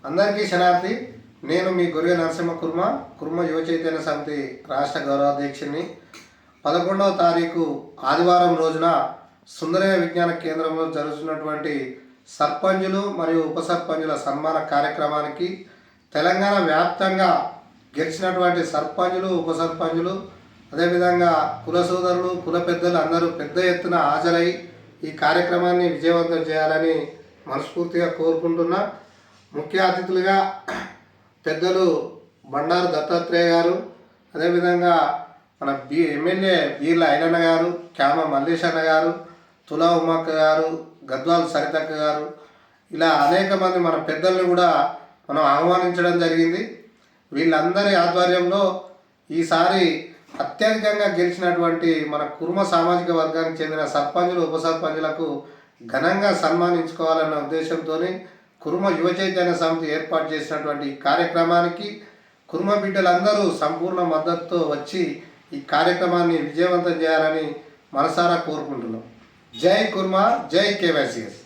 అందరికీ శనార్థి. నేను మీ గొర్రె నరసింహ కుర్మ యువ చైతన్య సమితి రాష్ట్ర గౌరవాధ్యక్షుని. 11వ తారీఖు ఆదివారం రోజున సుందరయ్య విజ్ఞాన కేంద్రంలో జరుగుతున్నటువంటి సర్పంచులు మరియు ఉప సర్పంచుల సన్మాన కార్యక్రమానికి తెలంగాణ వ్యాప్తంగా గెలిచినటువంటి సర్పంచులు, ఉప సర్పంచులు, అదేవిధంగా కుల సోదరులు, కుల పెద్దలు అందరూ పెద్ద ఎత్తున హాజరై ఈ కార్యక్రమాన్ని విజయవంతం చేయాలని మనస్ఫూర్తిగా కోరుకుంటున్నా. ముఖ్య అతిథులుగా పెద్దలు బండారు దత్తాత్రేయ గారు, అదేవిధంగా మన ఎమ్మెల్యే బీర్ల ఐలన్న గారు, క్యామ మల్లేశన్న గారు, తులా ఉమ్మక్క గారు, గద్వాల్ సరితక్క గారు, ఇలా అనేక మంది మన పెద్దల్ని కూడా మనం ఆహ్వానించడం జరిగింది. వీళ్ళందరి ఆధ్వర్యంలో ఈసారి అత్యధికంగా గెలిచినటువంటి మన కుర్మ సామాజిక వర్గానికి చెందిన సర్పంచులు, ఉప సర్పంచులకు ఘనంగా సన్మానించుకోవాలన్న ఉద్దేశంతో కుర్మ యువ చైతన్య సమితి ఏర్పాటు చేసినటువంటి ఈ కార్యక్రమానికి కుర్మ బిడ్డలందరూ సంపూర్ణ మద్దతుతో వచ్చి ఈ కార్యక్రమాన్ని విజయవంతం చేయాలని మనసారా కోరుకుంటున్నాం. జై కుర్మ, జై కేవైసీఎస్.